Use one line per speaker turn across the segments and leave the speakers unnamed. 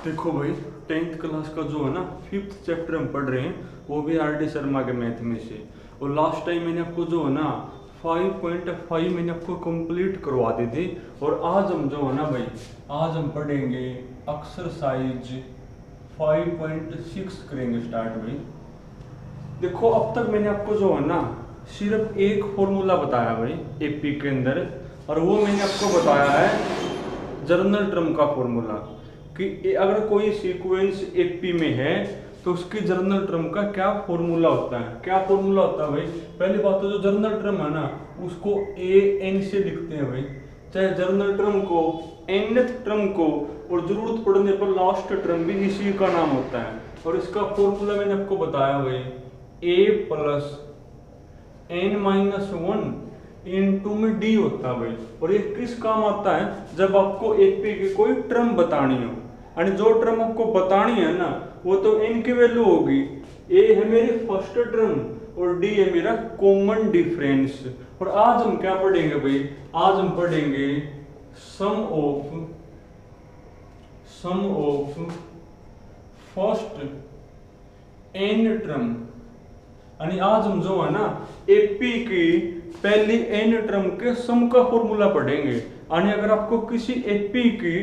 देखो भाई, 10th class का जो है ना 5th चैप्टर हम पढ़ रहे हैं वो भी आर डी शर्मा के मैथ में से। और लास्ट टाइम मैंने आपको जो है ना 5.5 मैंने आपको कंप्लीट करवा दी थी। और आज हम जो है ना भाई, आज हम पढ़ेंगे एक्सरसाइज 5.6 करेंगे स्टार्ट भाई। देखो अब तक मैंने आपको जो है ना सिर्फ एक फॉर्मूला बताया भाई एपी के अंदर, और वो मैंने आपको बताया है जर्नल टर्म का फॉर्मूला कि अगर कोई सीक्वेंस एपी में है तो उसकी जर्नल टर्म का क्या फॉर्मूला होता है। क्या फॉर्मूला होता है भाई? पहली बात तो जो जर्नल टर्म है ना उसको ए एन से लिखते हैं भाई, चाहे जर्नल टर्म को nth टर्म को, और जरूरत पड़ने पर लास्ट टर्म भी इसी का नाम होता है। और इसका फॉर्मूला मैंने आपको बताया भाई a plus n minus 1 into में डी होता है भाई। और ये किस काम आता है? जब आपको एपी की कोई टर्म बतानी हो, और जो टर्म आपको बतानी है ना वो तो n की वैल्यू होगी। a है मेरी फर्स्ट टर्म और d है मेरा कॉमन डिफरेंस। और आज हम क्या पढ़ेंगे भाई? आज हम पढ़ेंगे सम ऑफ फर्स्ट n टर्म। यानी आज हम जो है ना एपी की पहली n टर्म के सम का फॉर्मूला पढ़ेंगे। यानी अगर आपको किसी एपी की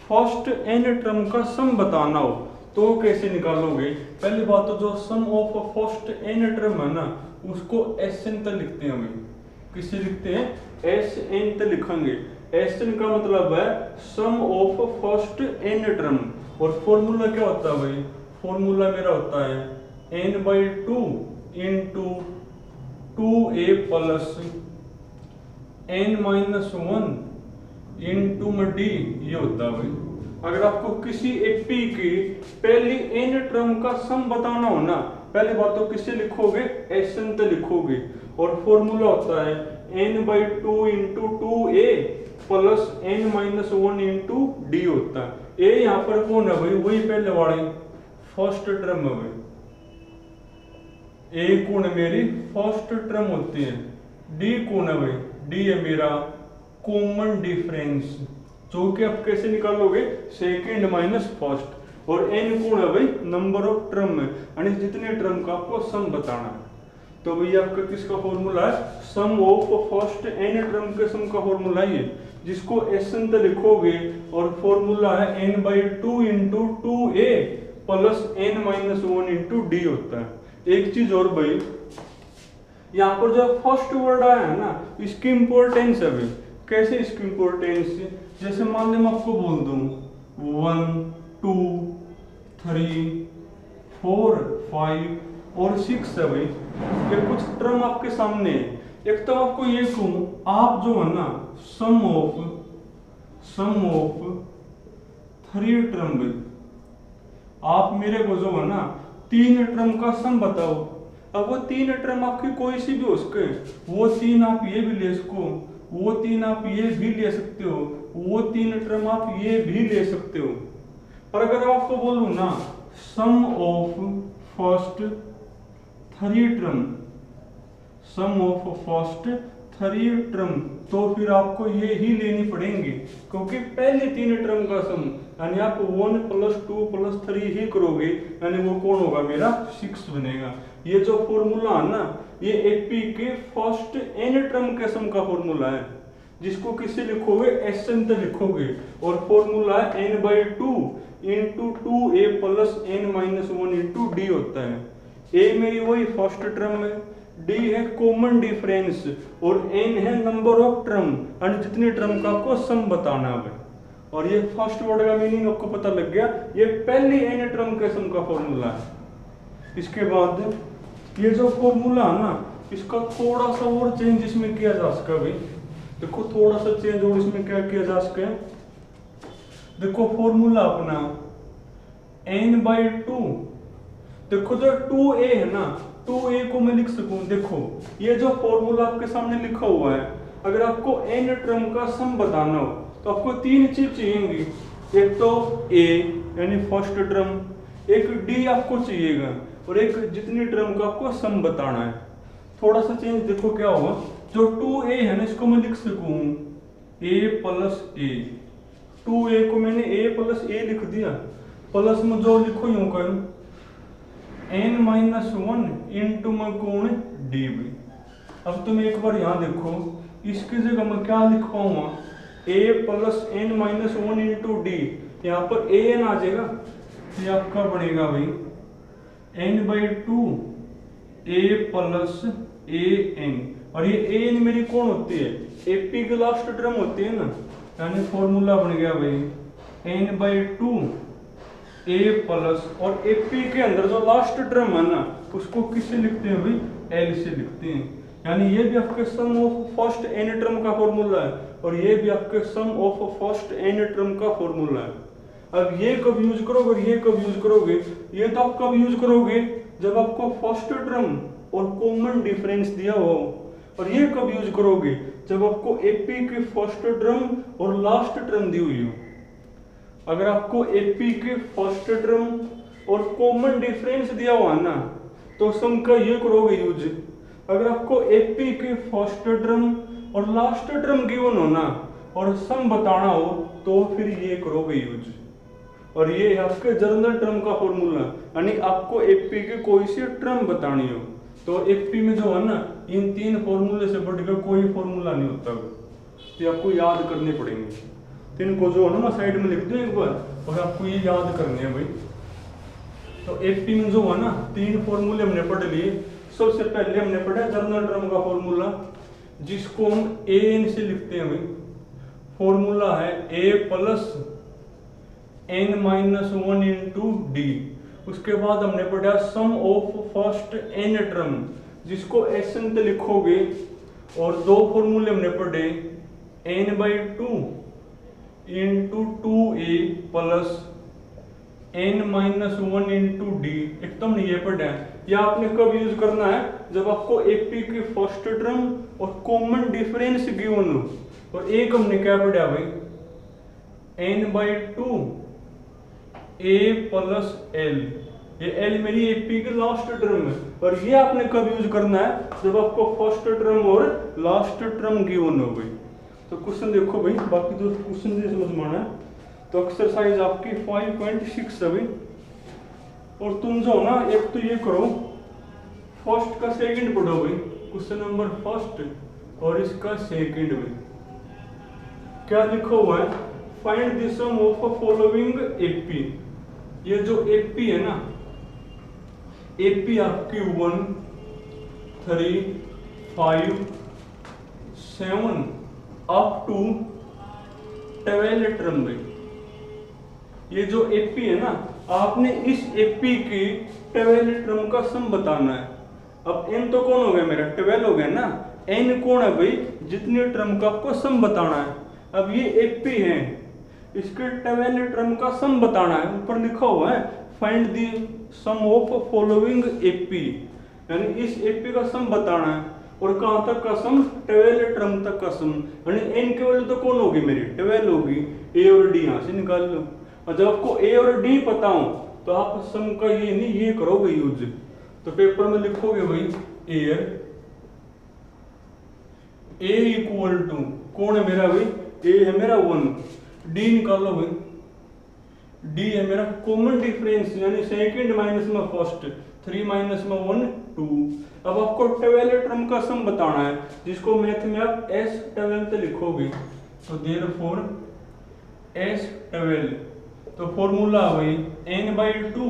फर्स्ट n टर्म का सम बताना हो तो कैसे निकालोगे? पहली बात तो जो सम ऑफ फर्स्ट n टर्म है ना उसको Sn तक लिखते हैं भाई। किसे लिखते हैं? Sn तक लिखेंगे। Sn का मतलब है सम ऑफ फर्स्ट n टर्म। और फॉर्मूला क्या होता है भाई? फॉर्मूला मेरा होता है n/2 into 2a plus n minus 1 into में डी, ये होता है भाई। अगर आपको किसी एपी की पहली n टर्म का सम बताना हो ना, पहली बात तो किसे लिखोगे? Sn तो लिखोगे। और फॉर्मूला होता है n/2 into 2a plus n minus 1 into D होता है। a यहाँ पर कौन है भाई? वही पहले वाली फर्स्ट टर्म है भाई। a कौन है? मेरी फर्स्ट टर्म होती है। d कौन है भाई? d है मेरा कॉमन डिफरेंस, जो कि आप कैसे निकालोगे? Second minus first. और n कौन है भाई? नंबर ऑफ टर्म है, यानी जितने टर्म का आपको सम बताना है। तो भैया आपका किसका फॉर्मूला है? सम ऑफ फर्स्ट n टर्म के सम का फॉर्मूला है ये, जिसको Sn तक लिखोगे। और फॉर्मूला है n/2 into 2a plus n minus 1 into D होता है। एक चीज और भाई, यहाँ पर जो फर्स्ट वर्ड आया है ना इसकी इंपॉर्टेंस है भाई। कैसे इसकी इंपॉर्टेंस? जैसे मान लो मैं आपको बोल दूं 1 2 3 4 5 और 6 है भाई, ये कुछ टर्म आपके सामने है। एक तो आपको ये कहूं, आप जो है ना सम ऑफ 3 टर्म भाई, आप मेरे को जो है ना 3 टर्म का सम बताओ। अब वो 3 टर्म आपकी कोई सी भी हो सके, वो 3 आप ये भी ले सको, वो 3 आप ये भी ले सकते हो, वो 3 टर्म आप ये भी ले सकते हो। पर अगर आपको बोलूं ना sum of first 3 term, sum of first 3 term, तो फिर आपको ये ही लेनी पड़ेंगी, क्योंकि पहले 3 टर्म का सम यानी आप 1 प्लस 2 प्लस 3 ही करोगे, यानी वो कौन होगा? मेरा 6 बनेगा। ये जो फॉर्मूला है ना ये एपी के फर्स्ट n टर्म के सम का फॉर्मूला है, जिसको किससे लिखोगे? Sn तक लिखोगे। और फॉर्मूला है n/2 into 2a plus n minus 1 into D होता है। a मेरी वही फर्स्ट टर्म है, d है कॉमन डिफरेंस, और n है नंबर ऑफ टर्म, यानी जितनी टर्म का आपको सम बताना है। और ये फर्स्ट वर्ड का मीनिंग आपको पता लग गया, ये पहली n टर्म के सम का फॉर्मूला है। इसके बाद ये जो फॉर्मूला है ना इसका थोड़ा सा और चेंज इसमें किया जा सका भाई। देखो थोड़ा सा चेंज और इसमें क्या किया जा सके। देखो फॉर्मूला अपना n/2, देखो जो 2a है ना 2a को मैं लिख सकूं। देखो ये जो फॉर्मूला आपके सामने लिखा हुआ है, अगर आपको n टर्म का सम बताना हो तो आपको 3 चीज चाहिएंगी। एक तो a यानी फर्स्ट टर्म, एक d आपको चाहिएगा, और एक जितनी टर्म का आपको सम बताना है। थोड़ा सा चेंज देखो क्या होगा, जो 2a है ना इसको मैं लिख सकूं a प्लस a, 2a को मैंने a प्लस a लिख दिया। प्लस में जो लिखो यूं करूं n-1 इंटू में कोण डी भाई। अब तुम एक बार यहाँ देखो, इसकी जगह मैं क्या लिख पाऊंगा, a plus n-1 into D, यहाँ पर a n आ जाएगा, ये आपका बनेगा भाई n/2 a plus a n, और ये a n मेरी कौन होती है, AP की लास्ट टर्म होती है ना, यानी फॉर्मूला बन गया भाई n/2 a प्लस, और AP के अंदर जो लास्ट टर्म है ना उसको किससे लिखते हैं भाई, L से लिखते हैं, यानी ये भी आपके सम ऑफ फर्स्ट n टर्म का फॉर्मूला है, और ये भी आपके सम ऑफ फर्स्ट n टर्म का फॉर्मूला है। अब ये कब यूज करोगे और ये कब यूज करोगे, ये तो आप कब यूज करोगे जब आपको फर्स्ट टर्म और कॉमन डिफरेंस दिया हो, और ये कब यूज करोगे जब आपको AP की फर्स्ट टर्म और लास्ट टर्म दी हुई हो। अगर आपको AP के फर्स्ट टर्म और कॉमन डिफरेंस दिया हुआ ना तो सम का ये करोगे यूज। अगर आपको AP के फर्स्ट टर्म और लास्ट टर्म गिवन हो ना और सम बताना हो तो फिर ये करोगे यूज, और ये आपके जनरल टर्म का फॉर्मूला, यानी आपको AP की कोई सी टर्म बतानी हो तो AP में जो है ना इन तीन फॉर्मूले से बढ़कर कोई फॉर्मूला नहीं होता, तो आपको याद करने पड़ेंगे। तो इनको जो है ना मैं साइड में लिख दूं एक बार, और आपको ये याद करने हैं भाई। तो AP में जो है ना तीन फॉर्मूले हमने पढ़ लिए। सबसे पहले हमने पढ़ा जनरल टर्म का फॉर्मूला, जिसको हम AN से लिखते हैं भाई, फॉर्मूला है A plus n-1 into D. उसके बाद हमने पढ़ा सम ऑफ फर्स्ट n टर्म, जिसको SN से लिखोगे, और दो फॉर्मूले हमने पढ़े n/2 into 2a plus n-1 into D. एक तो हमने ये पढ़ा है, या आपने कब यूज करना है जब आपको AP की फर्स्ट टर्म और कॉमन डिफरेंस गिवन हो, और एक हमने क्या पढ़ा भाई n/2 a प्लस l, ये l मेरी AP की लास्ट टर्म है, और ये आपने कब यूज करना है जब आपको फर्स्ट टर्म और लास्ट टर्म गिवन हो भाई। तो क्वेश्चन देखो भाई, बाकी तो क्वेश्चन से समझ में आना है। तो एक्सरसाइज आपकी 5.6 है भाई, और तुम जो ना एक तो ये करो, फर्स्ट का सेकंड पढ़ो भाई, क्वेश्चन नंबर फर्स्ट और इसका सेकंड में क्या लिखा हुआ है, find the sum of following AP। ये जो AP है ना, AP आपकी 1 3 5 7 अप टू 12 टर्म भाई। ये जो AP है ना, आपने इस AP की 12 टर्म का सम बताना है। अब n तो कौन हो गया मेरा, 12 हो गया ना, n कौन है भाई, जितनी टर्म का आपको सम बताना है। अब ये AP है, इसके 12 टर्म का सम बताना है, ऊपर लिखा हुआ है find the sum of following AP, यानी इस AP का सम बताना है, और कहां तक का सम, 12 टर्म तक का सम, यानी n की वैल्यू तो कौन होगी मेरी, 12 होगी, a और d यहां से निकाल लो। और जब आपको a और d पता हो तो आप सम का ये नहीं ये करोगे यूज। तो पेपर में लिखोगे भाई एयर a इक्वल टू कौन है मेरा भाई, a है मेरा 1, d निकालो भाई, d है मेरा कॉमन डिफरेंस, यानी सेकंड माइनस में फर्स्ट, 3 माइनस में 1 2। अब आपको 12 टर्म का सम बताना है, जिसको मैथ में आप S12 से लिखोगे, तो देयरफॉर S12, तो फॉर्मूला भाई n/2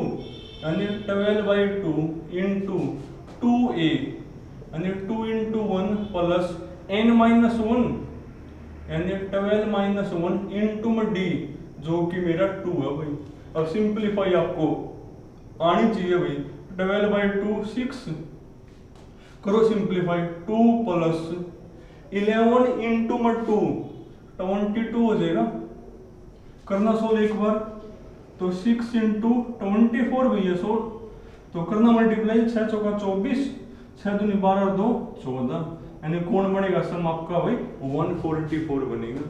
यानी 12/2 इंटू 2a यानी 2 इंटू 1 प्लस n-1 यानी 12-1 इंटू में d जो कि मेरा 2 है भाई। अब सिंपलीफाई आपको आनी चाहिए भाई, 12/2 6 करो सिंपलीफाई, 2 प्लस 11 इंटू में 2 22 हो जाएगा, करना सोल्व एक बार, तो 6 इंटू 24 भैया सोल्व, तो करना मल्टीप्लाई, 6 चौका 24, 6 दूनी 12 और 2 14, यानी कौन बनेगा सम आपका भाई 144 बनेगा।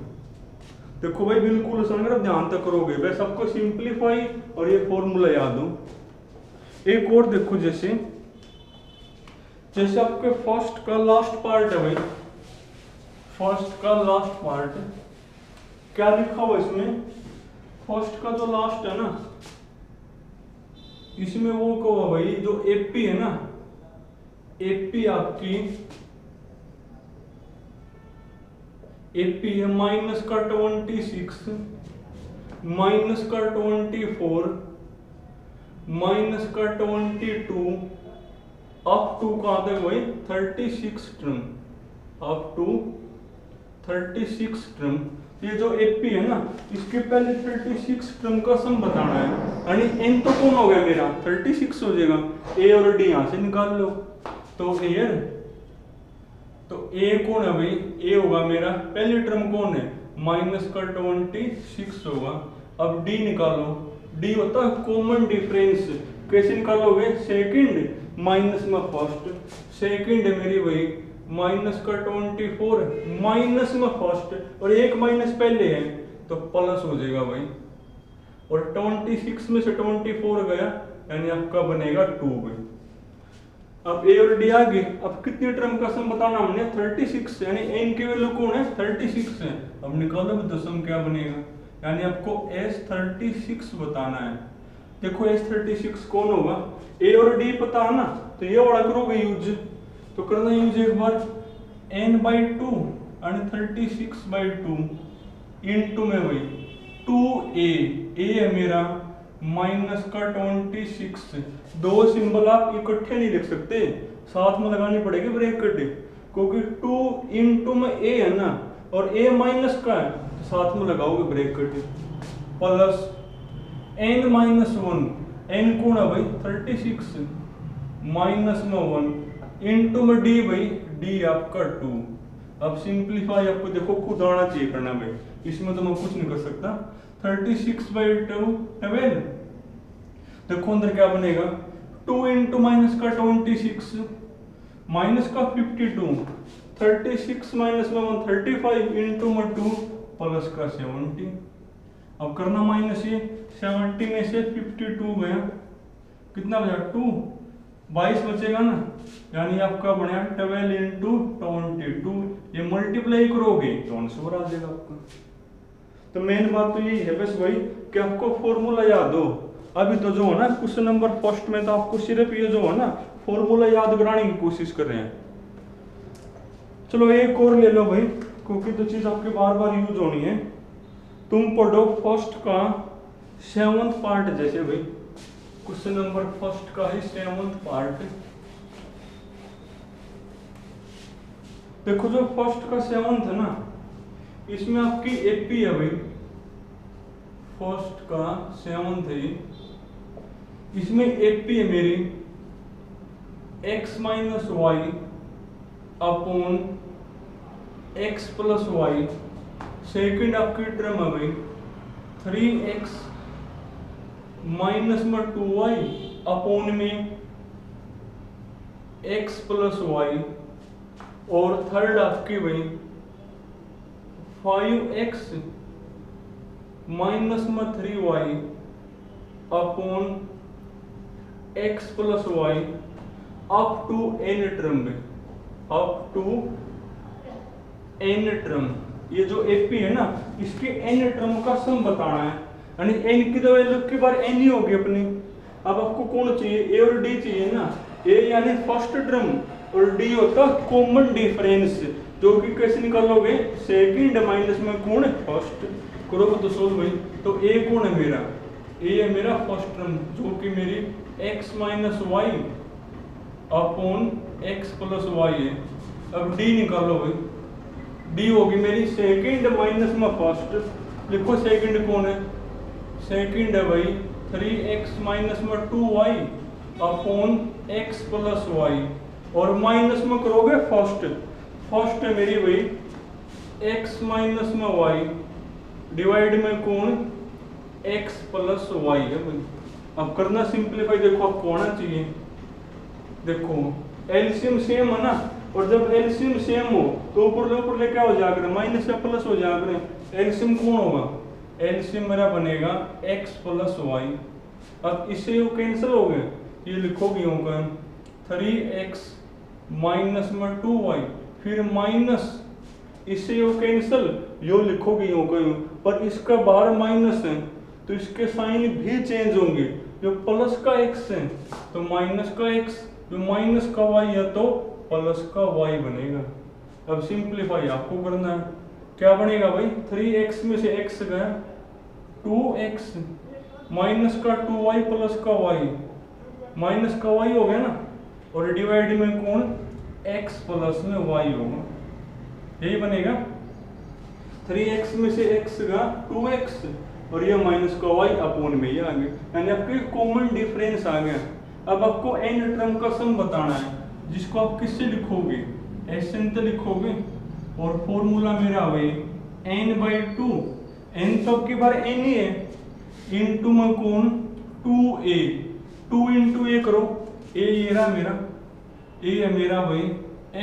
देखो भाई बिल्कुल आसान, अगर ध्यान तक करोगे बस आपको सिंपलीफाई और ये फॉर्मूला याद हो। एक और देखो, जैसे आपके फर्स्ट का लास्ट पार्ट है भाई, फर्स्ट का लास्ट पार्ट क्या लिखा हुआ इसमें, फर्स्ट का जो लास्ट है ना इसमें वो कहो भाई जो एपी है ना, एपी आपकी एपी है माइनस का 26, माइनस का 24, माइनस का 22, अप टू कहां तक भाई 36 टर्म, अप टू 36 टर्म। ये जो एपी है ना, इसके पहले 36 टर्म का सम बताना है, यानी एन तो कौन हो गया मेरा 36 हो जाएगा, ए और डी यहां से निकाल लो। तो एयर, तो ए कौन है भाई, ए होगा मेरा पहली टर्म कौन है माइनस का 26 होगा। अब डी निकालो, डी होता है कॉमन डिफरेंस, कैसे निकालोगे सेकंड माइनस में फर्स्ट, सेकंड है मेरी भाई माइनस का 24 माइनस में फर्स्ट और एक माइनस पहले है तो प्लस हो जाएगा भाई, और 26 में से 24 गया यानी आपका बनेगा 2 भाई। अब ए और डी आ गए, अब कितनी टर्म का सम बताना हमने 36, यानी एन की वैल्यू कौन है 36 है। अब निकालो तो सम क्या बनेगा, यानी आपको S36 बताना है। देखो S36 कौन होगा, ए और डी पता है ना, तो ये वाला करोगे यूज, तो करना यूज एक बार n/2 और 36/2 इनटू में भाई 2a, a है मेरा माइनस का 26, दो सिंबल आप इकट्ठे नहीं लिख सकते, साथ में लगानी पड़ेगी ब्रैकेट, क्योंकि 2 इनटू में a है ना और a माइनस का है तो साथ में लगाओगे ब्रैकेट, प्लस n-1, n कौन है भाई 36 माइनस में 1 इनटू में d भाई, d आपका 2। अब सिंपलीफाई आपको देखो खुद आना चाहिए करना भाई, इसमें तो मैं कुछ नहीं कर सकता। 36/2 12, देखो अंदर क्या बनेगा 2 इंटू माइनस का 26 माइनस का 52, 36 माइनस में 1 35 इंटू में 2 प्लस का 70। अब करना माइनस, ये 70 में से 52 गया, कितना बचा 2, 22 बचेगा ना, यानी आपका बना 12 इंटू 22, ये मल्टीप्लाई करोगे तो आंसर आ जाएगा आपका। तो मेन बात तो यही है बस भाई कि आपको फॉर्मूला याद हो। अभी तो जो है ना क्वेश्चन नंबर फर्स्ट में तो आपको सिर्फ ये जो है ना फॉर्मूला याद कराने की कोशिश कर रहे हैं। चलो एक और ले लो भाई, क्योंकि तो चीज आपके बार बार यूज होनी है। तुम पढ़ो फर्स्ट का 7th पार्ट, जैसे भाई क्वेश्चन नंबर फर्स्ट का है 7th पार्ट। देखो जो फर्स्ट का 7th है ना, इसमें आपकी एपी है भाई, फर्स्ट का 7th है, इसमें एपी है मेरी x minus y upon x plus y, second आपकी टर्म है भाई 3x माइनस में 2y अपॉन में x प्लस वाई, और थर्ड आपकी भाई 5x माइनस में 3y upon x plus y up to n term में, अप टू n टर्म। ये जो एपी है ना, इसके n टर्म का सम बताना है, यानी n की तो वैल्यू की बार n ही होगी अपनी। अब आपको कौन चाहिए, ए और डी चाहिए ना, ए यानी फर्स्ट टर्म और डी होता कॉमन डिफरेंस, जो कि कैसे निकालोगे सेकंड माइनस में कौन है फर्स्ट, करोगे तो सोल्व भाई। तो ए कौन है मेरा, ए है मेरा फर्स्ट टर्म जो कि मेरी x minus y upon x plus y है। अब डी निकालो भाई, डी होगी मेरी सेकंड माइनस में फर्स्ट, लिखो सेकंड कौन है, सेकंड है भाई 3x माइनस में 2y upon x plus y, और माइनस में करोगे फर्स्ट, फर्स्ट है मेरी भाई x माइनस में y डिवाइड में कौन x प्लस वाई है भाई। अब करना सिंपलीफाई, देखो आपको आना चाहिए, देखो एलसीएम सेम है ना, और जब एलसीएम सेम हो तो ऊपर ले क्या हो जाएगा माइनस या प्लस हो जाएगा, एलसीएम कौन होगा, एलसीएम मेरा बनेगा x प्लस वाई। अब इससे ये कैंसिल हो गए, ये लिखोगे होगा 3x माइनस में 2y, फिर माइनस इससे यो कैंसिल, यो लिखोगे यूं कहीं, पर इसका बाहर माइनस है तो इसके साइन भी चेंज होंगे, जो प्लस का x है तो माइनस का x, जो माइनस का y है तो प्लस का y बनेगा। अब सिंप्लीफाई आपको करना है, क्या बनेगा भाई 3x में से x गया 2x माइनस का 2y प्लस का y, माइनस का y हो गया ना, और डिवाइड में कौन x प्लस में y होगा, यही बनेगा। 3x में से x का 2x और ये माइनस का y अपोन में ही आ गया, यानी आपके कॉमन डिफरेंस आ गया। अब आपको n टर्म का सम बताना है, जिसको आप किससे लिखोगे Sn से लिखोगे, और फॉर्मूला मेरा वही n/2, n तो आपकी बार n ही है, इनटू में कौन 2a, 2 इंटू a करो, a ये रहा मेरा, a है मेरा भाई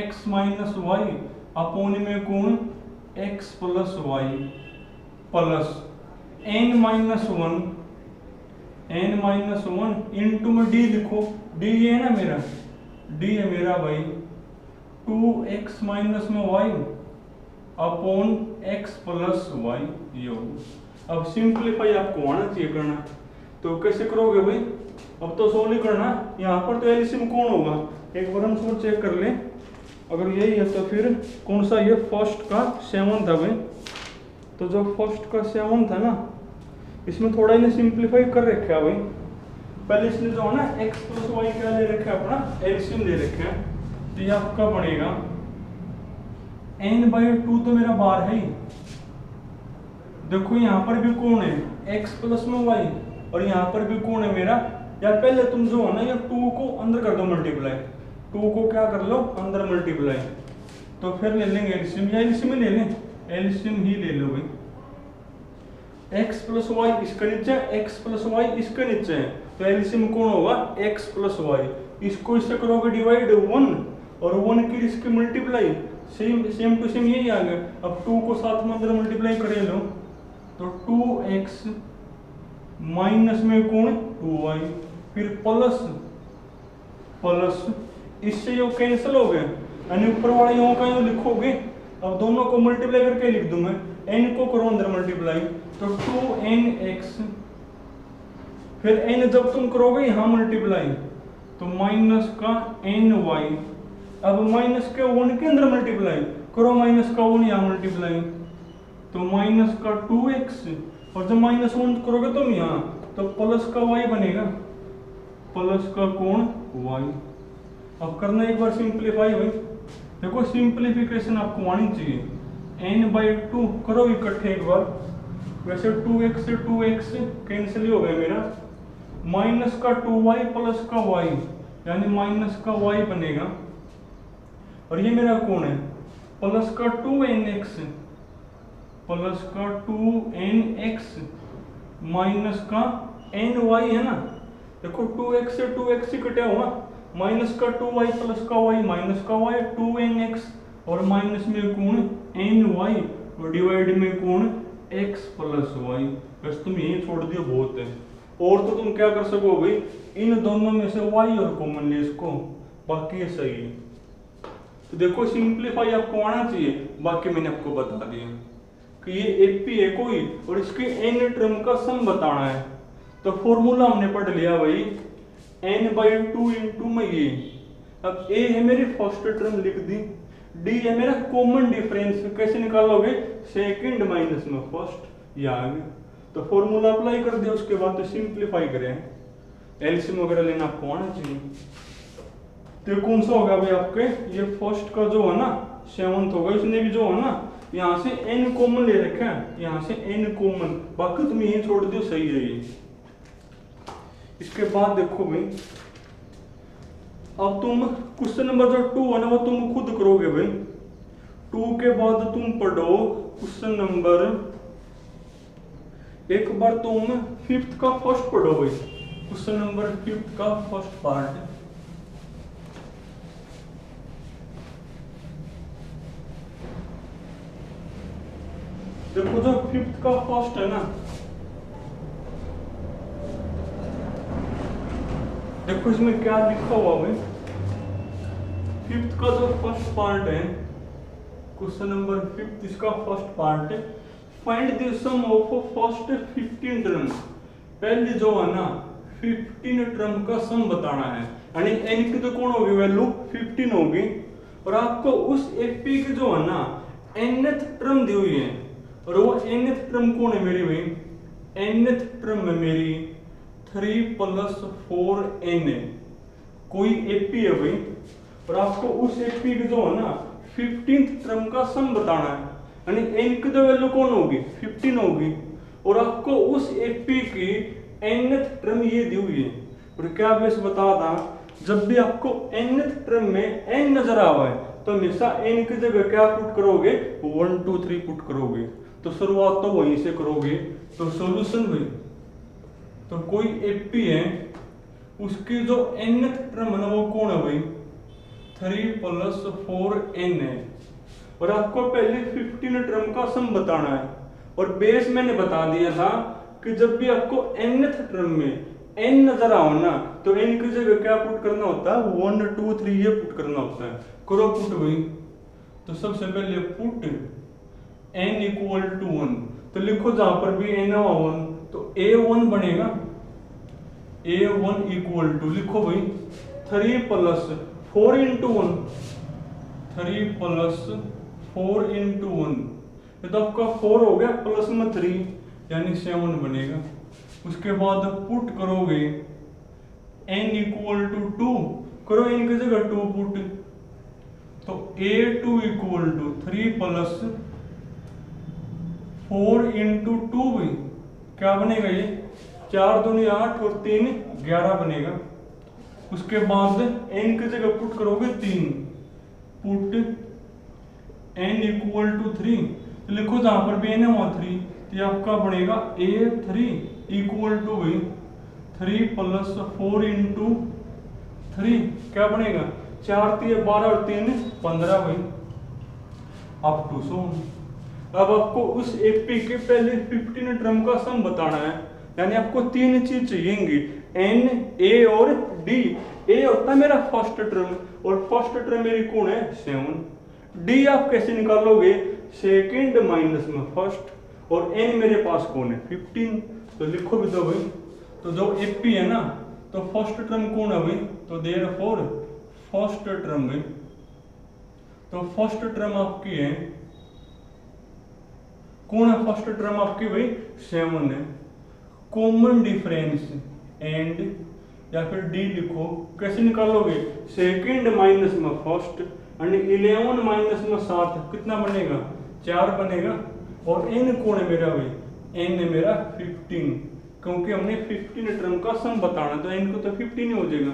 x माइनस वाई अपोन में कौन x plus y plus n minus one into में d लिखो, d ये है ना मेरा, d है मेरा भाई 2x माइनस में y upon x plus y, ये होगा। अब सिंप्लीफाई आपको आना चाहिए करना, तो कैसे करोगे भाई, अब तो सोल्व ही करना, यहाँ पर तो एलसीएम कौन होगा, एक बार हम सोल्व चेक कर ले, अगर यही है तो फिर कौन सा, ये फर्स्ट का 7 था भाई, तो जो फर्स्ट का 7 था ना, इसमें थोड़ा इन्हें सिंप्लीफाई कर रखा है भाई, पहले इसने जो है ना x प्लस वाई क्या ले रखा है अपना एलसीएम ले रखा है, तो ये आपका बनेगा n/2 तो मेरा बार है ही, देखो यहाँ पर भी कौन है x प्लस में y, और यहाँ पर भी कौन है मेरा, या पहले तुम जो है ना ये 2 को अंदर कर दो मल्टीप्लाई, 2 को क्या कर लो अंदर मल्टीप्लाई, तो फिर ले लेंगे एलसीएम, या एलसीएम ही ले लें, एलसीएम ही ले लो भाई, x प्लस वाई इसके नीचे, x प्लस वाई इसके नीचे है, तो एलसीएम कौन होगा x प्लस वाई, इसको इससे करोगे डिवाइड 1 और 1 की इसकी मल्टीप्लाई, सेम टू सेम यही आ गया। अब 2 को साथ में अंदर मल्टीप्लाई कर लो, तो 2x माइनस में कौन 2y, फिर प्लस प्लस, इससे ये कैंसिल हो गए, यानी ऊपर वाला यूं का यूं लिखोगे, अब दोनों को मल्टीप्लाई करके लिख दूं मैं, n को करो अंदर मल्टीप्लाई, तो 2nx, फिर n जब तुम करोगे यहां मल्टीप्लाई तो माइनस का ny, अब माइनस के 1 के अंदर मल्टीप्लाई करो, माइनस का 1 यहां मल्टीप्लाई, तो माइनस का 2x, और जब -1 करोगे तुम यहां तो प्लस का y बनेगा, प्लस का कौन y। अब करना एक बार सिंप्लीफाई भाई, देखो सिंप्लीफिकेशन आपको आनी चाहिए, n/2 करो इकट्ठे एक बार, वैसे 2x से 2x कैंसिल हो गया मेरा, माइनस का 2y प्लस का y, यानी माइनस का y बनेगा, और ये मेरा कौन है प्लस का 2nx, प्लस का 2nx माइनस का ny है ना, देखो 2x से 2x ही कटा हुआ, माइनस का 2y प्लस का y माइनस का y 2nx, और माइनस में कौन ny, और डिवाइड में कौन x प्लस y, बस तुम यही छोड़ दियो बहुत है, और तो तुम क्या कर सको भाई, इन दोनों में से y और कॉमन ले इसको, बाकी ये सही है। तो देखो सिंप्लीफाई आपको आना चाहिए, बाकी मैंने आपको बता दिया कि ये एपी है कोई, और इसके n टर्म का सम बताना है, तो फॉर्मूला हमने पढ़ लिया भाई n/2 इंटू में ये, अब a है मेरी फर्स्ट टर्म लिख दी, d है मेरा कॉमन डिफरेंस, कैसे निकालोगे सेकंड माइनस में फर्स्ट, ये आ गया, तो फॉर्मूला अप्लाई कर दिया, उसके बाद तो सिंप्लीफाई करें, एलसीएम वगैरह लेना आपको आना चाहिए। तो कौन सा होगा भाई आपके, ये फर्स्ट का जो है ना 7th होगा, इसने भी जो है ना यहाँ से n कॉमन ले रखा है, यहाँ से n कॉमन, बाकी तुम यही छोड़ दो सही है ये। इसके बाद देखो भाई, अब तुम क्वेश्चन नंबर जो 2 है ना वो तुम खुद करोगे भाई, 2 के बाद तुम पढ़ो क्वेश्चन नंबर, एक बार तुम 5th का फर्स्ट पढ़ो भाई, क्वेश्चन नंबर 5th का फर्स्ट पार्ट, देखो जो 5th का फर्स्ट है ना, देखो इसमें क्या लिखा हुआ भाई, 5th का जो फर्स्ट पार्ट है, क्वेश्चन नंबर 5th इसका फर्स्ट पार्ट है, find the sum of first 15 terms, पहली जो है ना 15 टर्म का सम बताना है, यानी n की तो कौन होगी वैल्यू 15 होगी, और आपको उस एपी की जो है ना nth टर्म दी हुई है, और वो nth टर्म कौन है मेरी भाई, nth टर्म है मेरी 3 + 4n है, कोई एपी है भाई, और आपको उस एपी की जो है ना 15th टर्म का सम बताना है, यानी n की तो वैल्यू कौन होगी 15 होगी, और आपको उस एपी की nth टर्म ये दी हुई है। और क्या बेस बता था, जब भी आपको nth टर्म में n नजर आवा है तो हमेशा n की जगह क्या पुट करोगे 1 2 3 पुट करोगे, तो शुरुआत तो वहीं से करोगे। तो सॉल्यूशन भाई, तो कोई एपी है उसकी जो nth टर्म है ना वो कौन है भाई 3 + 4n है, और आपको पहले 15 टर्म का सम बताना है, और बेस मैंने बता दिया था कि जब भी आपको nth टर्म में n नजर आओ ना तो n की जगह क्या पुट करना होता है 1 2 3 ये पुट करना होता है। करो पुट भाई, तो सबसे पहले पुट n = 1, तो लिखो जहां पर भी n हो 1 तो a1 बनेगा, a1 = लिखो भाई 3 + 4 × 1, 3 + 4 × 1, ये तो आपका 4 हो गया प्लस में 3 यानी 7 बनेगा। उसके बाद पुट करोगे n = 2, करो n की जगह 2 पुट, तो a2 = 3 + 4 × 2 भी क्या बनेगा, ये 4 दूनी 8 और 3 11 बनेगा। उसके बाद n की जगह पुट करोगे 3, पुट n = 3, तो लिखो जहां पर भी n है वहां 3, तो ये आपका बनेगा a3 = भाई 3 + 4 × 3 क्या बनेगा 4 3 12 और 3 15 भाई, अप टू सो। अब आपको उस एपी के पहले 15 टर्म का सम बताना है, यानी आपको तीन चीज चाहिएंगी n a और d। a होता है मेरा फर्स्ट टर्म, और फर्स्ट टर्म मेरी कौन है 7। d आप कैसे निकालोगे, सेकंड माइनस में फर्स्ट, और n मेरे पास कौन है 15, तो लिखो भी दो भाई। तो जो एपी है ना तो फर्स्ट टर्म कौन है भाई, तो देयरफॉर फर्स्ट टर्म है, तो फर्स्ट टर्म आपकी है कौन है, फर्स्ट टर्म आपकी भाई 7 है। कॉमन डिफरेंस एंड या फिर डी लिखो, कैसे निकालोगे सेकंड माइनस में फर्स्ट, यानी 11 माइनस में 7 कितना बनेगा 4 बनेगा, और n कौन है मेरा भाई, n है मेरा 15, क्योंकि हमने 15 टर्म का सम बताना तो n को तो 15 ही हो जाएगा।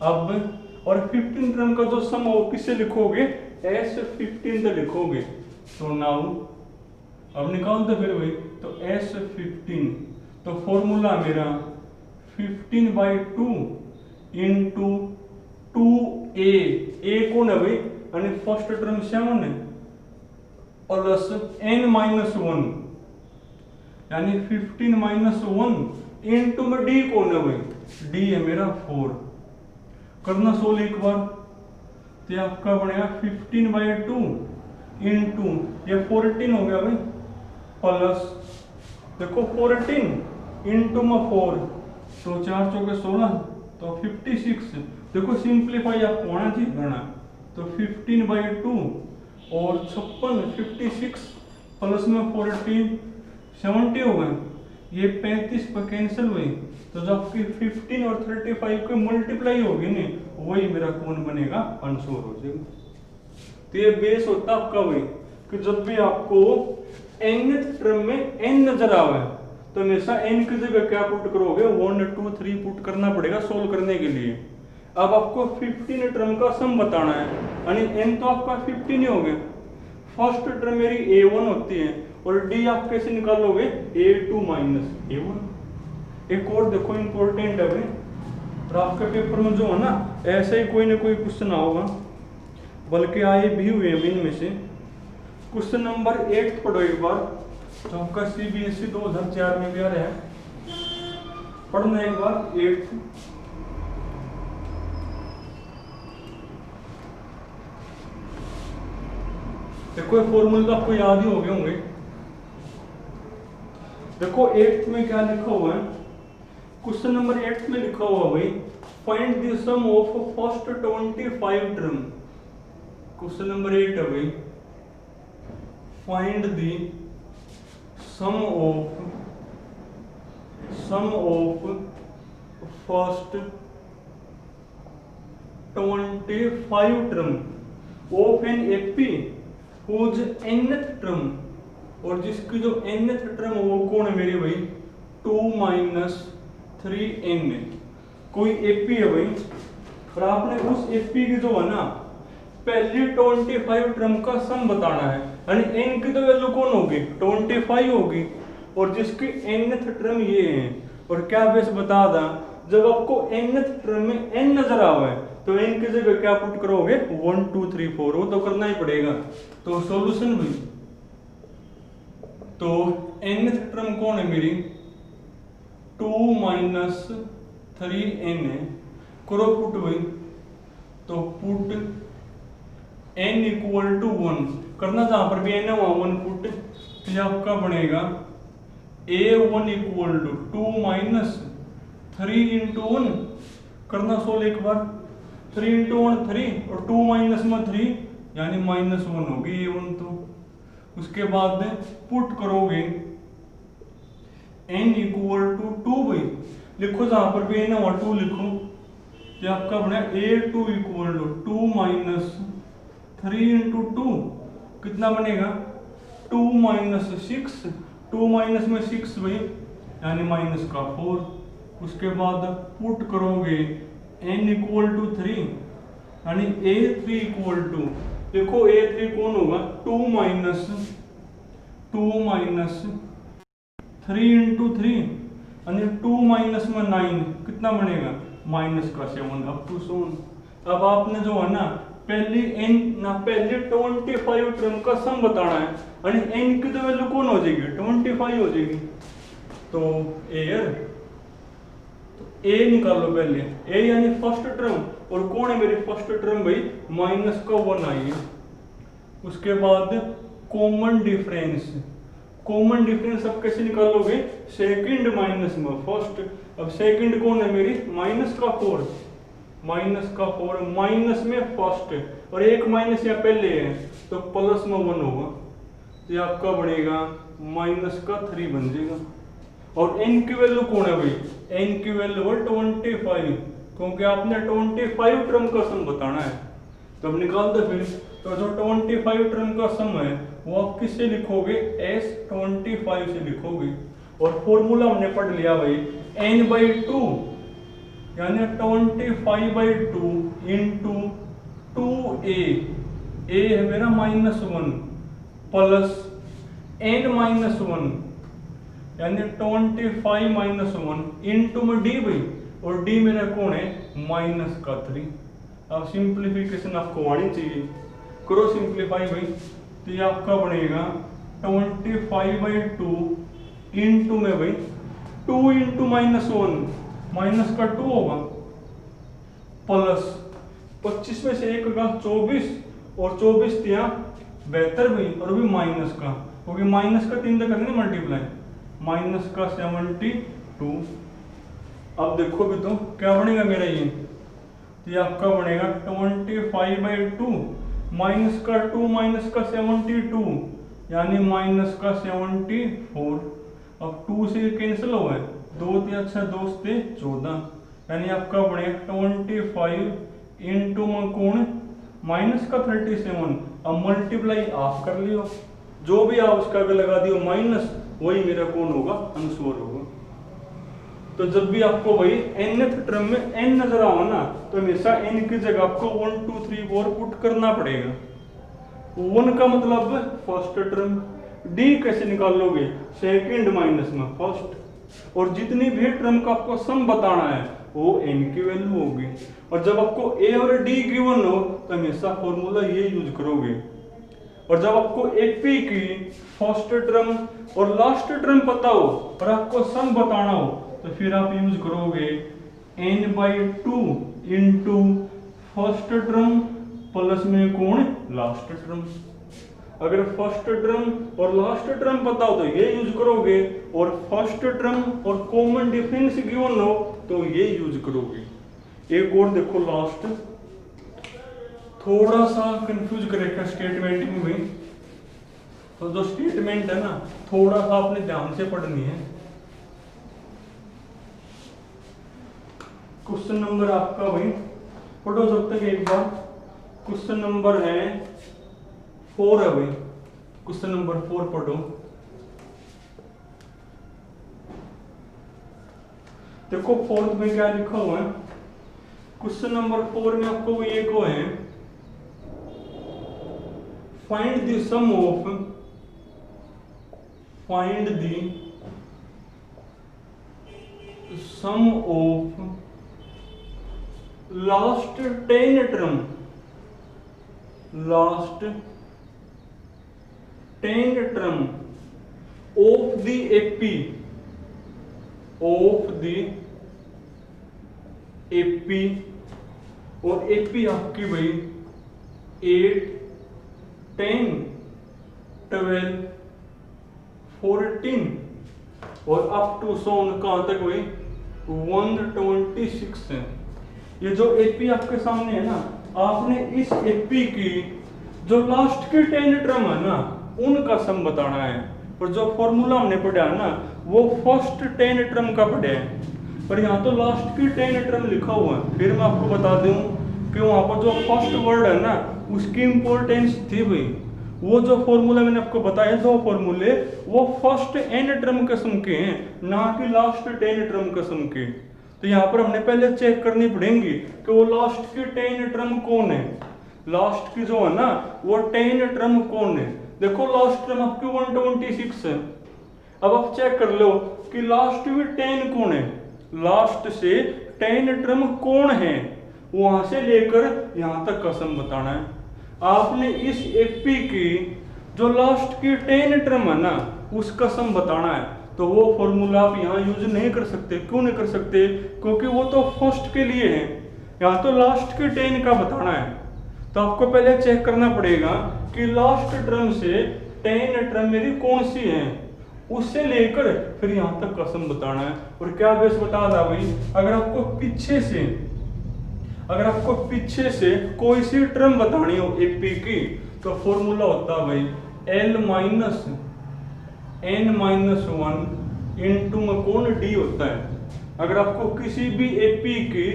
अब और 15 टर्म का जो सम हो किससे लिखोगे S15 से लिखोगे, तो नाउ अब निकाल दो फिर भाई, तो S15, तो फॉर्मूला मेरा 15/2 × 2a, a कौन है भाई यानी फर्स्ट टर्म 7 है, प्लस n-1 यानी 15 - 1 इंटू में d कौन है भाई, d है मेरा 4। करना सोल्व एक बार, तो आपका बनेगा 15/2 इंटू ये 14 हो गया भाई, प्लस देखो 14 इंटू में 4, तो 4 चौके 16, तो 56। देखो सिंप्लीफाई आपको होना चाहिए करना, तो 15/2 और 56 56 प्लस में 14 70 हो गए, ये 35 पर कैंसिल हुई, तो जब आपकी 15 और 35 की मल्टीप्लाई होगी ना वही मेरा कौन बनेगा आंसर हो जाएगा। तो ये बेस होता है आपका वही कि जब भी आपको nth टर्म में n नजर आवे तो हमेशा n की जगह क्या पुट करोगे 1 2 3 पुट करना पड़ेगा सोल्व करने के लिए। अब आपको 15 टर्म का सम बताना है, यानी n तो आपका 15 ही हो गया, फर्स्ट टर्म मेरी a1 होती है, और d आप कैसे निकालोगे a2 - a1। एक और देखो इंपॉर्टेंट है भाई, और आपके पेपर में जो है ना ऐसे ही कोई ना कोई क्वेश्चन होगा, बल्कि आए भी हुए हैं इनमें से। क्वेश्चन नंबर 8 पढ़ो एक बार, तो आपका CBSE 2004 में भी आ रहा है, पढ़ना एक बार 8। देखो फॉर्मूला आपको याद ही हो गए होंगे। देखो 8 में क्या लिखा हुआ है, क्वेश्चन नंबर 8 में लिखा हुआ भाई find the sum of first 25 term. Question number 8 है भाई find the sum of first 25 term of an AP whose nth term, और जिसकी जो nth टर्म वो कौन है मेरी भाई 2 माइनस 3n। कोई एपी है भाई और आपने उस एपी की जो है ना पहली 25 टर्म का सम बताना है, यानी n की तो वैल्यू कौन होगी 25 होगी और जिसकी nth टर्म ये है। और क्या बेस बता दा, जब आपको nth टर्म में n नजर आवे तो n की जगह क्या पुट करोगे 1 2 3 4, वो तो करना ही पड़ेगा। तो सॉल्यूशन भाई, तो nth टर्म कौन है मेरी 2 माइनस 3n है, करो पुट भाई। तो पुट n इक्वल टू 1 करना, जहां पर भी n है वहां 1 पुट, तो आपका बनेगा a1 equal to 2 minus 3 into 1 करना सोल्व एक बार, 3 इंटू 1 3 और 2 माइनस में 3 यानी -1 होगी a1। तो उसके बाद पुट करोगे n इक्वल टू 2 भाई, लिखो जहां पर भी n है वहां 2 लिखो, तो आपका बना a2 equal to 2 minus 3 into 2 कितना बनेगा 2 माइनस 6, 2 माइनस में 6 भाई यानी माइनस का 4। उसके बाद पुट करोगे n इक्वल टू 3 यानी a3 इक्वल टू, देखो a3 कौन होगा 2 माइनस 3 इंटू 3 यानी 2 माइनस में 9 कितना बनेगा माइनस का 7 अप टू 7। अब आपने जो है ना पहली पहली 25 टर्म का सम बताना है, यानी n की तो वैल्यू कौन हो जाएगी 25 हो जाएगी। तो एयर तो a निकालो पहले, a यानी फर्स्ट टर्म, और कौन है मेरी फर्स्ट टर्म भाई माइनस का 1 आई है। उसके बाद कॉमन डिफरेंस, कॉमन डिफरेंस अब कैसे निकालोगे सेकंड माइनस में फर्स्ट। अब सेकंड कौन है मेरी माइनस का 4 माइनस में फर्स्ट, और एक माइनस यहाँ पहले है तो प्लस में 1 होगा, तो ये आपका बनेगा माइनस का 3 बन जाएगा। और n की वैल्यू कौन है भाई n की वैल्यू है 25, क्योंकि आपने 25 टर्म का सम बताना है। तो अब निकाल दो फिर, तो जो 25 टर्म का सम है वो आप किससे लिखोगे S25 से लिखोगे। और फॉर्मूला हमने पढ़ लिया भाई n/2 यानी 25/2 इंटू 2a, a है मेरा -1 प्लस n-1 यानी 25 - 1 इंटू में d भाई, और d मेरा कौन है माइनस का 3। अब सिंप्लीफिकेशन आपको आनी चाहिए, करो सिंप्लीफाई भाई, तो ये आपका बनेगा 25/2 इंटू में भाई 2 इंटू -1 माइनस का 2 होगा प्लस 25 में से 1 का 24 और 24 दिया 72 भी, और भी माइनस का, क्योंकि माइनस का 3 तक करेंगे मल्टीप्लाई, माइनस का 72। अब देखो भी तो क्या बनेगा मेरा ये आपका बनेगा 25/2 माइनस का 2 माइनस का 72 यानी माइनस का 74। अब 2 से कैंसिल हो गए, 2 × 6 2 से 14 यानी आपका बनेगा 25 इंटू में कौन माइनस का 37। अब मल्टीप्लाई आप कर लियो, जो भी आप उसका अगर लगा दियो माइनस, वही मेरा कौन होगा आंसर होगा। तो जब भी आपको भाई nth टर्म में n नजर आओ ना, तो हमेशा n की जगह आपको 1 2 3 4 पुट करना पड़ेगा। 1 का मतलब फर्स्ट टर्म, d कैसे निकालोगे सेकंड माइनस में फर्स्ट, और जितनी भी टर्म का आपको सम बताना है वो n की वैल्यू होगी। और जब आपको a और d गिवन हो तो हमेशा फॉर्मूला ये यूज करोगे। और जब आपको एपी की फर्स्ट टर्म और लास्ट टर्म पता हो और आपको सम बताना हो तो फिर आप यूज करोगे n/2 into first term plus में कौन लास्ट टर्म। अगर फर्स्ट टर्म और लास्ट टर्म पता हो तो ये यूज करोगे, और फर्स्ट टर्म और कॉमन डिफरेंस गिवन हो तो ये यूज करोगे। एक और देखो लास्ट, थोड़ा सा कंफ्यूज करेगा स्टेटमेंट में, तो जो स्टेटमेंट है ना थोड़ा सा आपने ध्यान से पढ़नी है। क्वेश्चन नंबर आपका भाई पढ़ो जब तक एक बार। क्वेश्चन नंबर है 4 है भाई, क्वेश्चन नंबर 4 पढ़ो। देखो फोर्थ में क्या लिखा हुआ है, क्वेश्चन नंबर 4 में आपको ये को है, find the sum of, find the sum of last 10 term, last 10 term of the AP, of the AP, और एपी आपकी भाई 8, 10, 12, 14 और अप टू सोन कहां तक भाई 126 है। ये जो एपी आपके सामने है ना, आपने इस एपी की जो लास्ट के 10 टर्म है ना उनका सम बताना है, और जो फॉर्मूला हमने पढ़ा है ना वो फर्स्ट 10 टर्म का पढ़ा है, पर यहाँ तो लास्ट की 10 टर्म लिखा हुआ है। फिर मैं आपको बता दूं कि वहां पर जो फर्स्ट वर्ड है ना उसकी इंपॉर्टेंस थी भाई, वो जो फॉर्मूला मैंने आपको बताया, दो फॉर्मूले वो फर्स्ट n टर्म के सम के हैं, ना कि लास्ट 10 टर्म के सम के। तो यहाँ पर हमने पहले चेक करनी पड़ेंगी कि वो लास्ट की 10 टर्म कौन है, लास्ट की जो है ना वो 10 टर्म कौन है। देखो लास्ट टर्म आपकी 126 है, अब आप चेक कर लो कि लास्ट में 10 कौन है, लास्ट से 10 टर्म कौन है, वहां से लेकर यहां तक का सम बताना है। आपने इस एपी की जो लास्ट की 10 टर्म है ना उसका सम बताना है, तो वो फॉर्मूला आप यहाँ यूज नहीं कर सकते। क्यों नहीं कर सकते? क्योंकि वो तो फर्स्ट के लिए है, यहाँ तो लास्ट के 10 का बताना है। तो आपको पहले चेक करना पड़ेगा कि लास्ट टर्म से 10 टर्म मेरी कौन सी है, उससे लेकर फिर यहाँ तक का सम बताना है। और क्या बेस बता रहा भाई, अगर आपको पीछे से कोई सी टर्म बतानी हो एपी की, तो फॉर्मूला होता है भाई L माइनस n-1 इंटू में कौन डी होता है। अगर आपको किसी भी एपी की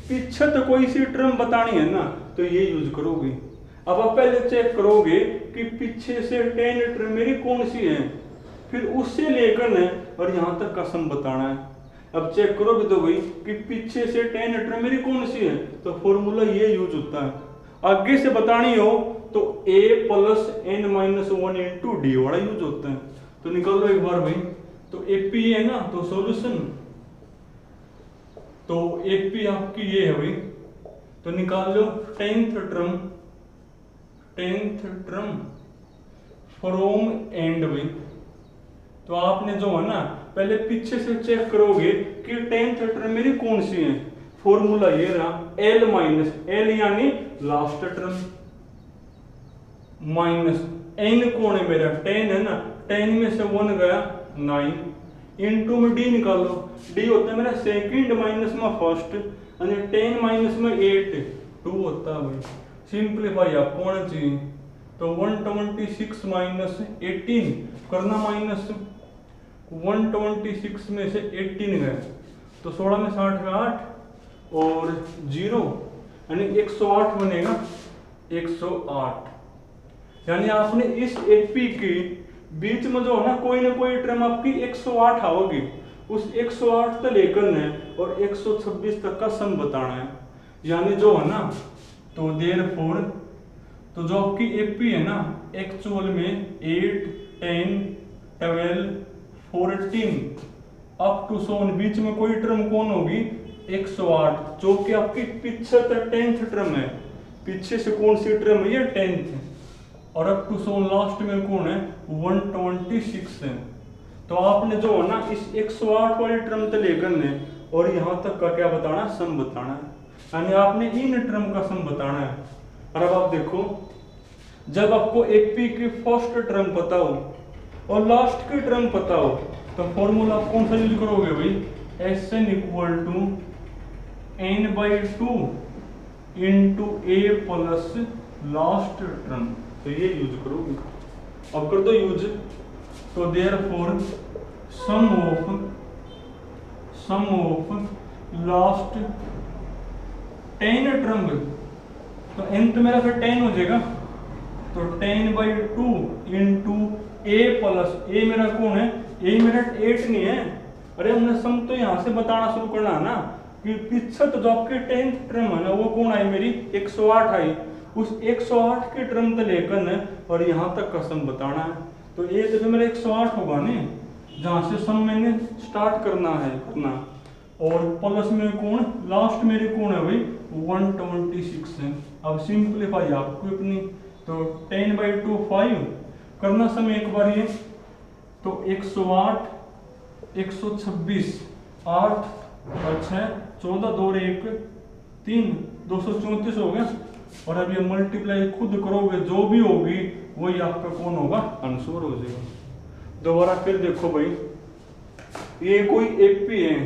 पीछे तो कोई सी टर्म बतानी है ना तो ये यूज करोगे। अब आप पहले चेक करोगे कि पीछे से 10 टर्म मेरी कौन सी है, फिर उससे लेकर न और यहां तक का सम बताना है। अब चेक करोगे तो भाई कि पीछे से 10 टर्म मेरी कौन सी है, तो फॉर्मूला ये यूज होता है। आगे से बतानी हो तो a plus n-1 into D वाला यूज होता है। तो निकाल लो एक बार भाई, तो एपी है ना तो सॉल्यूशन, तो एपी आपकी ये है भाई, तो निकाल लो 10th टर्म फ्रॉम एंड भाई। तो आपने जो है ना पहले पीछे से चेक करोगे कि 10th टर्म मेरी कौन सी है। फॉर्मूला ये रहा L माइनस L यानी लास्ट टर्म, माइनस n कौन है मेरा 10 है ना, 10 में से 1 गया 9, इनटू में d निकालो, d होता है मेरा सेकंड माइनस में फर्स्ट, यानी 10 माइनस में 8 2 होता है भाई। सिंप्लीफाई आपको होना चाहिए, तो 126 माइनस 18 करना, माइनस 126 में से 18 गए तो 16 में 60 का 8 और 0 यानी 108 बनेगा, 108। यानी आपने इस एपी के बीच में जो है ना कोई टर्म आपकी 108 आओगी, उस 108 से लेकर ने और 126 तक का सम बताना है। यानी जो है ना तो देयरफॉर तो जो आपकी एपी है ना एक्चुअल में 8, 10, 12, 14 अप टू सोन बीच में कोई टर्म कौन होगी 108, जो कि आपकी पीछे तक 10th टर्म है। पीछे से कौन सी टर्म है ये 10th, और अप टू सोन लास्ट में कौन है 126 है। तो आपने जो है ना इस 108 वाली टर्म से लेकर ने और यहां तक का क्या बताना, सम बताना है, यानी आपने इन टर्म का सम बताना है। और अब आप देखो जब आपको एपी की फर्स्ट टर्म पता हो और लास्ट की टर्म पता हो तो फॉर्मूला आप कौन सा यूज करोगे भाई, S n equal to n by two into A plus last term, तो ये यूज करोगे। अब कर दो यूज, तो therefore sum of last 10 term, तो n तो मेरा फिर 10 हो जाएगा, तो 10 by two into A plus A मेरा कौन है, ए मेरा 8 नहीं है। अरे हमने सम तो यहाँ से बताना शुरू करना है ना कि पीछे तो जो आपकी 10th टर्म है ना वो कौन आई मेरी 108 आई, उस 108 की टर्म तो लेकर न और यहाँ तक का सम बताना है। तो ए तो मेरा 108 होगा नहीं, जहाँ से सम मैंने स्टार्ट करना है करना, और प्लस में कौन लास्ट मेरी कौन है भाई 126 है। अब सिंप्लीफाई आपको अपनी, तो 10 बाई टू 5 करना समय एक बार ये, तो 108 126 8 और 6 14 2 1 3 234 हो गया। और अब ये मल्टीप्लाई खुद करोगे जो भी होगी वही आपका कौन होगा आंसर हो जाएगा। दोबारा फिर देखो भाई, ये कोई एपी है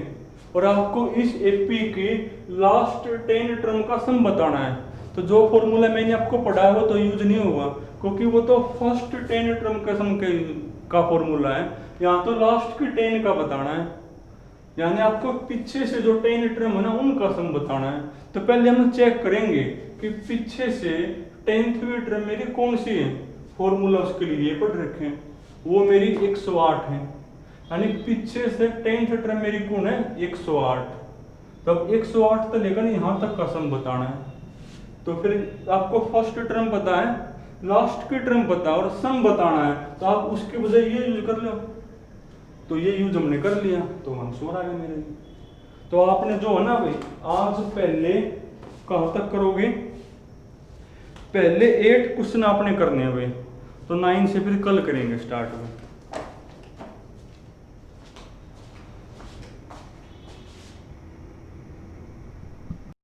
और आपको इस एपी की लास्ट 10 टर्म का सम बताना है, तो जो फॉर्मूला मैंने आपको पढ़ाया वो तो यूज नहीं होगा क्योंकि वो तो फर्स्ट 10 टर्म का सम का फॉर्मूला है। यहाँ तो लास्ट की 10 का बताना है, यानी आपको पीछे से जो 10 टर्म है ना उनका सम बताना है। तो पहले हम चेक करेंगे कि पीछे से 10वीं टर्म मेरी कौन सी है, फॉर्मूला उसके लिए ये पढ़ रखे हैं, वो मेरी 108 है, यानी पीछे से 10th टर्म मेरी कौन है 108। तब 108 तो लेकर यहाँ तक का सम बताना है। तो फिर आपको फर्स्ट टर्म पता है, लास्ट की टर्म पता है और सम बताना है, तो आप उसके बजाय ये यूज कर लो। तो ये यूज हमने कर लिया तो आंसर आ गया मेरे। तो आपने जो है ना भाई आज पहले कहाँ तक करोगे, पहले 8 क्वेश्चन आपने करने हैं भाई, तो 9 से फिर कल करेंगे स्टार्ट में।